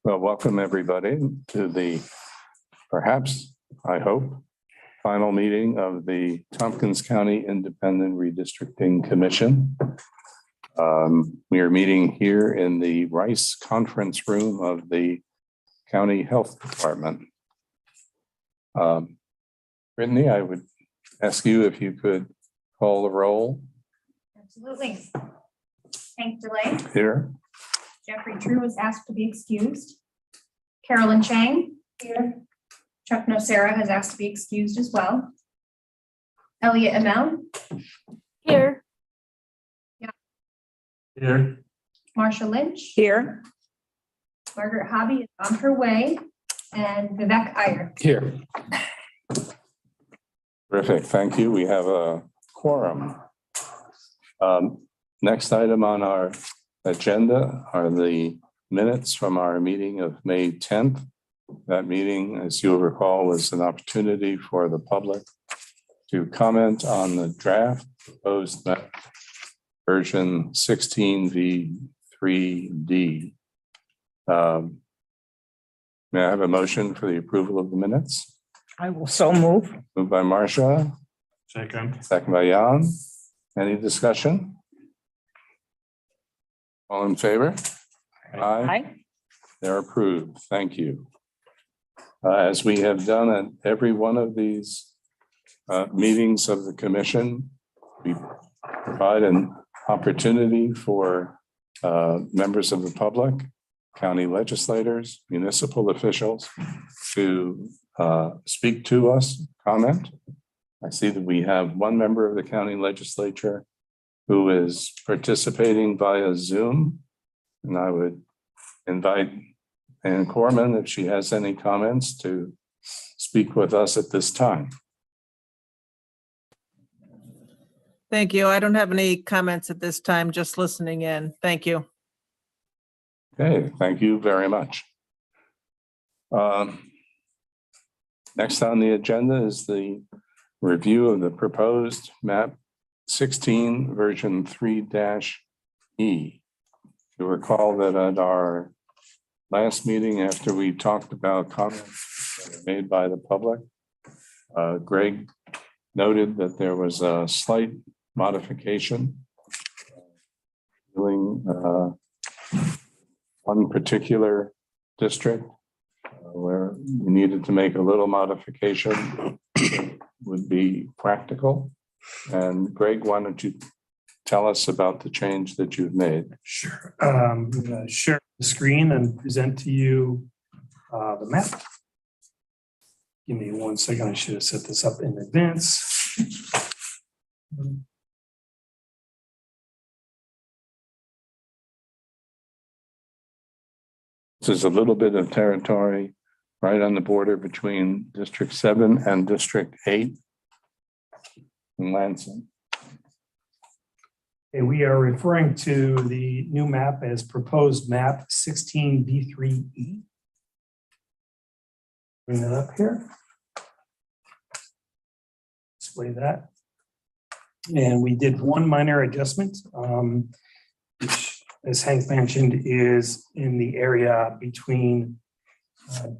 Well, welcome everybody to the, perhaps, I hope, final meeting of the Tompkins County Independent Redistricting Commission. We are meeting here in the Rice Conference Room of the County Health Department. Brittany, I would ask you if you could call the roll. Absolutely. Hank DeLay. Here. Jeffrey True was asked to be excused. Carolyn Chang. Here. Chuck Nocera has asked to be excused as well. Elliot Amel. Here. Yeah. Here. Marsha Lynch. Here. Margaret Hobby is on her way. And Vivek Iyer. Here. Terrific, thank you. We have a quorum. Next item on our agenda are the minutes from our meeting of May 10th. That meeting, as you'll recall, was an opportunity for the public to comment on the draft proposed version 16v3d. May I have a motion for the approval of the minutes? I will so move. Moved by Marcia, Second. second by Jan. Any discussion? All in favor? Aye. They're approved. Thank you. As we have done at every one of these meetings of the commission, we provide an opportunity for members of the public, county legislators, municipal officials to speak to us, comment. I see that we have one member of the county legislature who is participating via Zoom. And I would invite Ann Corman, if she has any comments, to speak with us at this time. Thank you. I don't have any comments at this time, just listening in. Thank you. Okay, thank you very much. Next on the agenda is the review of the proposed map 16 version 3-E. You recall that at our last meeting, after we talked about comments that were made by the public, Greg noted that there was a slight modification dealing one particular district where we needed to make a little modification that would be practical. And Greg, why don't you tell us about the change that you've made? Sure. I'm going to share the screen and present to you the map. Give me 1 second. I should have set this up in advance. This is a little bit of territory right on the border between District 7 and District 8 in Lansing. Okay, we are referring to the new map as proposed map 16v3e. Bring that up here. Display that. And we did one minor adjustment, which, as Hank mentioned, is in the area between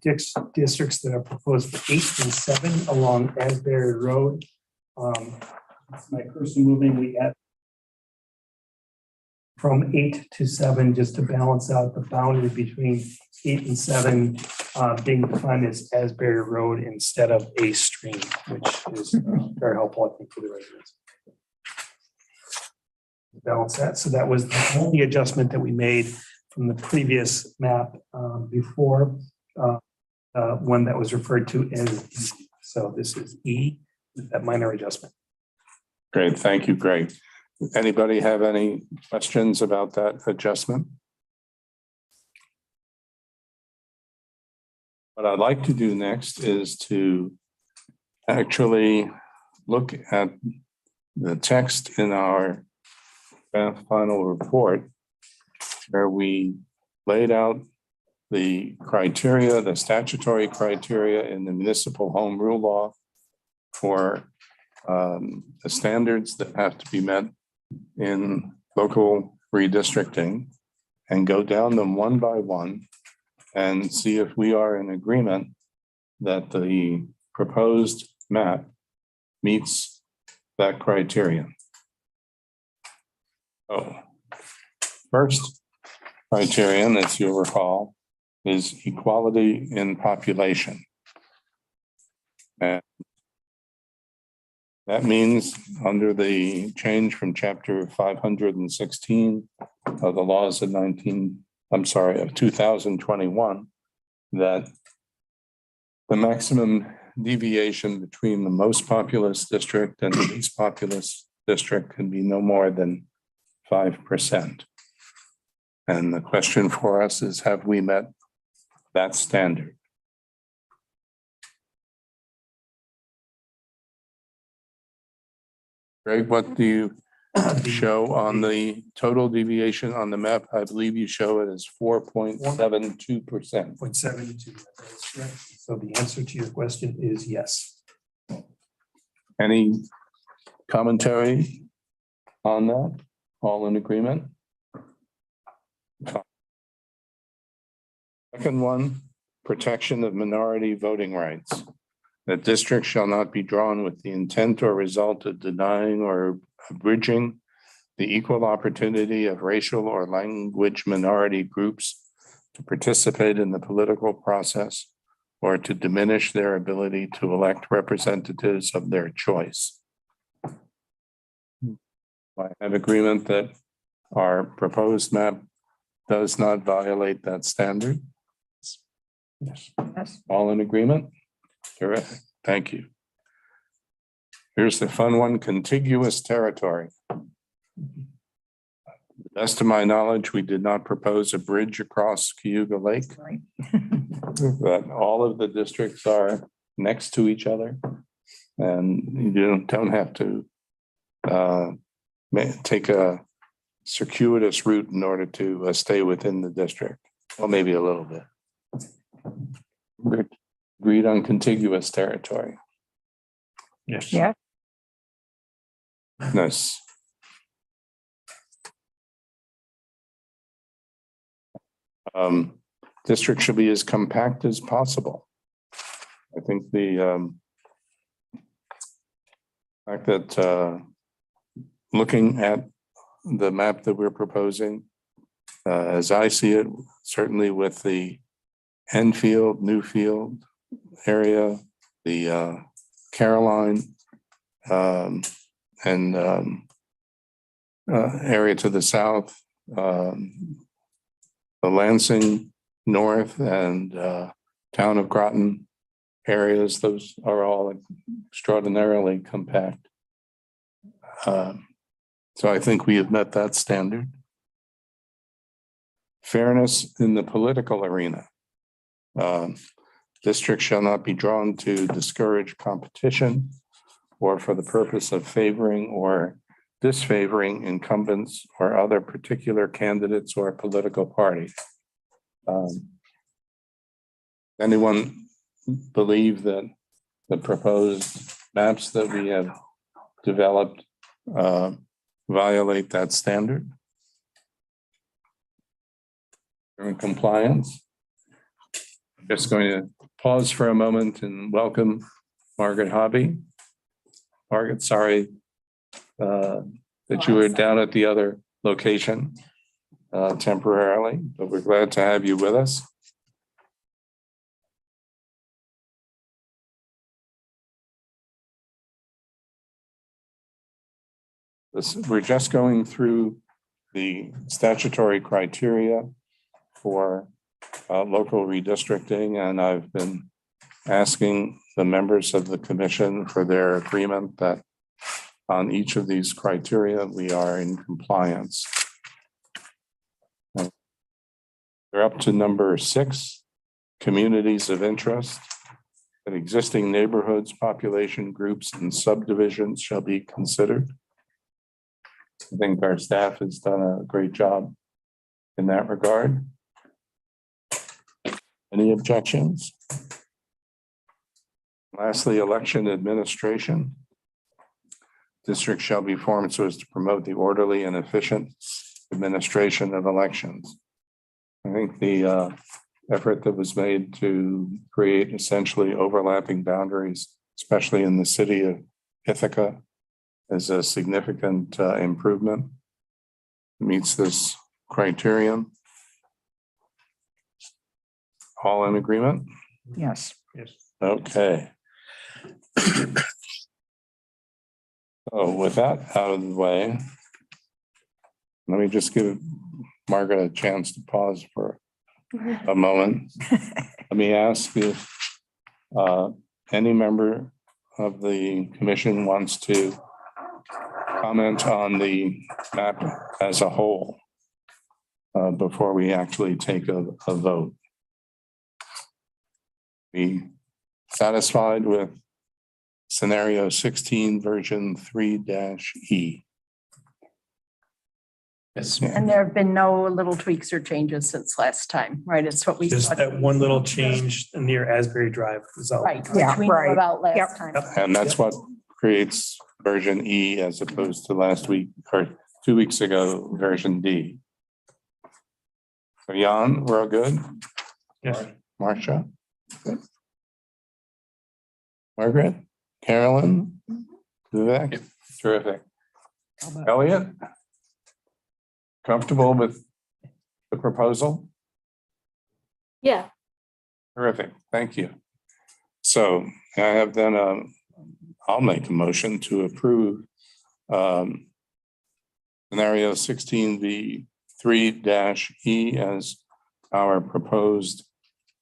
districts that are proposed for 8 and 7 along Asbury Road. My person moving, we add from 8 to 7 just to balance out the boundary between 8 and 7 being defined as Asbury Road instead of a stream, which is very helpful, I think, for the residents. Balance that. So that was the only adjustment that we made from the previous map before one that was referred to as E. So this is E with that minor adjustment. Great, thank you, Greg. Anybody have any questions about that adjustment? What I'd like to do next is to actually look at the text in our final report where we laid out the criteria, the statutory criteria in the municipal home rule law for the standards that have to be met in local redistricting, and go down them one by one and see if we are in agreement that the proposed map meets that criterion. Oh, first criterion, as you'll recall, is equality in population. And that means under the change from chapter 516 of the laws of 2021, that the maximum deviation between the most populous district and the least populous district can be no more than 5%. And the question for us is, have we met that standard? Greg, what do you show on the total deviation on the map? I believe you show it as 4.72%. 0.72. So the answer to your question is yes. Any commentary on that? All in agreement? Second one, protection of minority voting rights. That districts shall not be drawn with the intent or result of denying or abridging the equal opportunity of racial or language minority groups to participate in the political process or to diminish their ability to elect representatives of their choice. I have agreement that our proposed map does not violate that standard. Yes. All in agreement? Terrific. Thank you. Here's the fun one, contiguous territory. To the best of my knowledge, we did not propose a bridge across Cayuga Lake. Right. But all of the districts are next to each other. And you don't have to take a circuitous route in order to stay within the district. Well, maybe a little bit. We're agreed on contiguous territory. Yes. Yeah. Nice. District should be as compact as possible. I think the fact that looking at the map that we're proposing, as I see it, certainly with the Enfield, Newfield area, the Caroline and area to the south, the Lansing North and town of Groton areas, those are all extraordinarily compact. So I think we have met that standard. Fairness in the political arena. Districts shall not be drawn to discourage competition or for the purpose of favoring or disfavoring incumbents or other particular candidates or political party. Anyone believe that the proposed maps that we have developed violate that standard? They're in compliance. I'm just going to pause for a moment and welcome Margaret Hobby. Margaret, sorry that you were down at the other location temporarily, but we're glad to have you with us. We're just going through the statutory criteria for local redistricting, and I've been asking the members of the commission for their agreement that on each of these criteria, we are in compliance. We're up to number 6, communities of interest. That existing neighborhoods, population groups, and subdivisions shall be considered. I think our staff has done a great job in that regard. Any objections? Lastly, election administration. Districts shall be formed so as to promote the orderly and efficient administration of elections. I think the effort that was made to create essentially overlapping boundaries, especially in the city of Ithaca, is a significant improvement. Meets this criterion. All in agreement? Yes. Yes. Okay. So with that out of the way, let me just give Margaret a chance to pause for a moment. Let me ask if any member of the commission wants to comment on the map as a whole before we actually take a vote. Be satisfied with scenario 16 version 3-E. Yes. And there have been no little tweaks or changes since last time, right? It's what we. Just thought. that one little change near Asbury Drive was all. Right, Yeah, which we knew right. about Yep. last time. And that's what creates version E as opposed to last week or 2 weeks ago, version D. So Jan, we're all good? Yes. Marcia? Good. Margaret? Carolyn? Vivek? Terrific. Elliot? Comfortable with the proposal? Yeah, Terrific, thank you. So I have then I'll make a motion to approve scenario 16V3-E as our proposed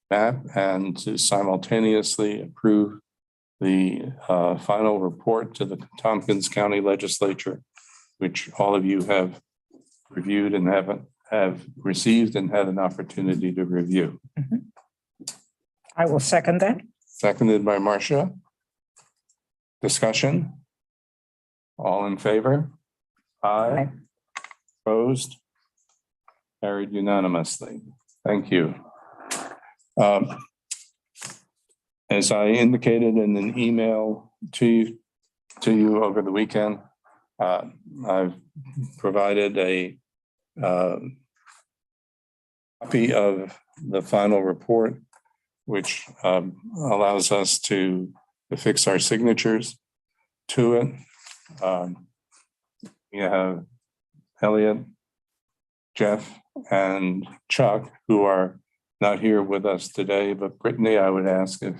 map and to simultaneously approve the final report to the Tompkins County Legislature, which all of you have reviewed and have received and had an opportunity to review. I will second that. Seconded by Marcia. Discussion? All in favor? Aye. Opposed? Carried unanimously. Thank you. As I indicated in an email to you over the weekend, I've provided a copy of the final report, which allows us to affix our signatures to it. We have Elliot, Jeff, and Chuck, who are not here with us today, but Brittany, I would ask if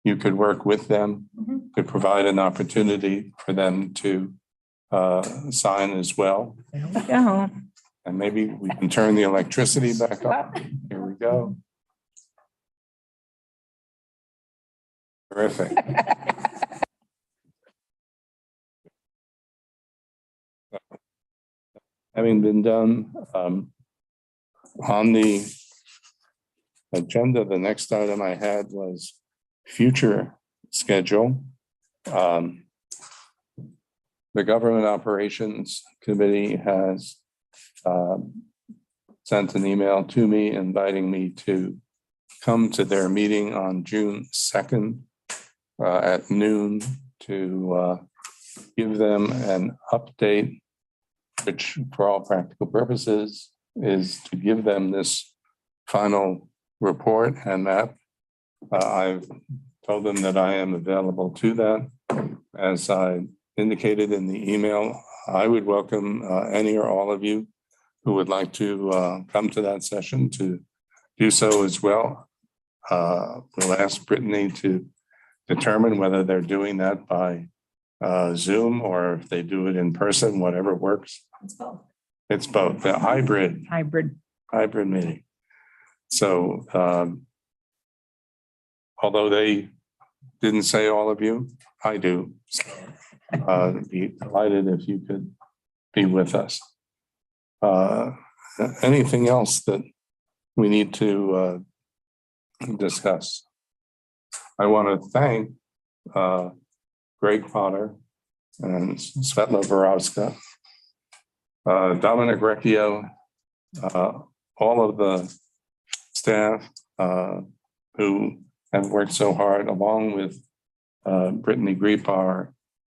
you could work with them to provide an opportunity for them to sign as well. There we go. And maybe we can turn the electricity back on. Here we go. Terrific. Having been done, on the agenda, the next item I had was future schedule. The Government Operations Committee has sent an email to me inviting me to come to their meeting on June 2nd at noon to give them an update, which for all practical purposes is to give them this final report and map. I've told them that I am available to that. As I indicated in the email, I would welcome any or all of you who would like to come to that session to do so as well. We'll ask Brittany to determine whether they're doing that by Zoom or if they do it in person, whatever works. It's both. It's both, the hybrid meeting. So although they didn't say all of you, I do. Be delighted if you could be with us. Anything else that we need to discuss? I want to thank Greg Potter and Svetla Borovska, Dominic Recchio, all of the staff who have worked so hard, along with Brittany Griep, our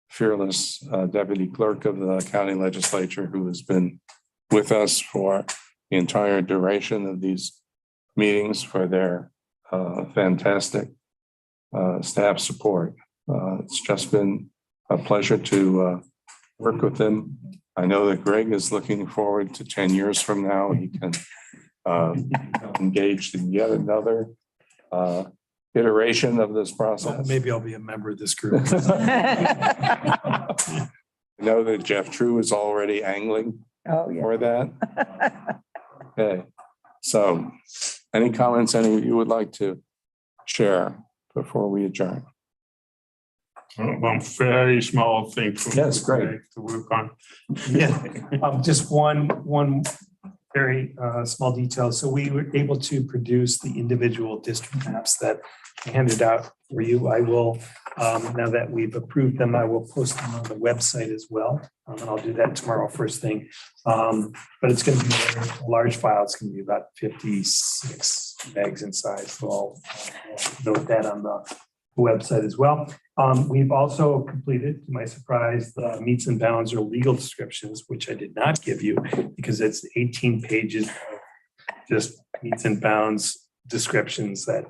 fearless deputy clerk of the county legislature, who has been with us for the entire duration of these meetings for their fantastic staff support. It's just been a pleasure to work with them. I know that Greg is looking forward to 10 years from now. He can engage in yet another iteration of this process. Maybe I'll be a member of this group. I know that Jeff True is already angling Oh, yeah. for that. Okay, so any comments any of you would like to share before we adjourn? One very small thing for Yes, great. to work on. Yeah, just one very small detail. So we were able to produce the individual district maps that I handed out for you. I will, now that we've approved them, I will post them on the website as well. And I'll do that tomorrow first thing. But it's going to be a large file. It's going to be about 56 megs in size. So I'll note that on the website as well. We've also completed, to my surprise, the meets and bounds or legal descriptions, which I did not give you because it's 18 pages of just meets and bounds descriptions that,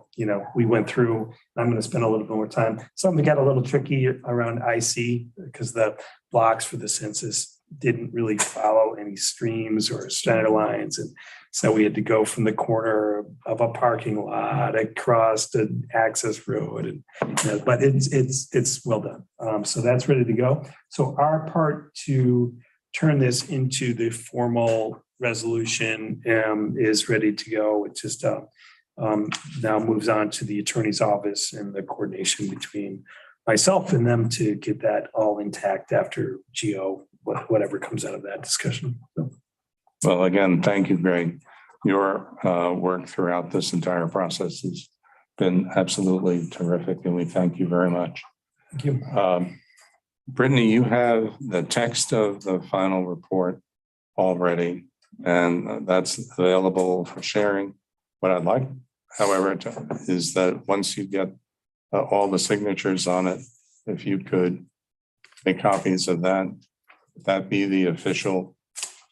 we went through. I'm going to spend a little bit more time. Some got a little tricky around IC because the blocks for the census didn't really follow any streams or center lines. And so we had to go from the corner of a parking lot across the access road. And, but it's well done. So that's ready to go. So our part to turn this into the formal resolution is ready to go. It just now moves on to the attorney's office and the coordination between myself and them to get that all intact after GO, whatever comes out of that discussion. So. Well, again, thank you, Greg. Your work throughout this entire process has been absolutely terrific, and we thank you very much. Thank you. Brittany, you have the text of the final report already, and that's available for sharing. What I'd like, however, is that once you get all the signatures on it, if you could make copies of that, that be the official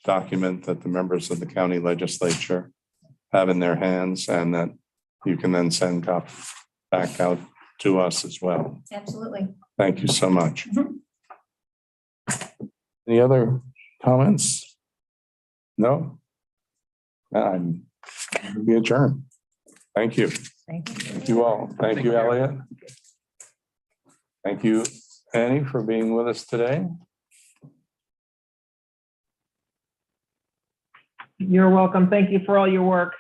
document that the members of the county legislature have in their hands, and that you can then send copies back out to us as well. Absolutely. Thank you so much. Any other comments? No? I'm we adjourn. Thank you. Thank you. Thank you all. Thank you, Elliot. Thank you, Annie, for being with us today. You're welcome. Thank you for all your work.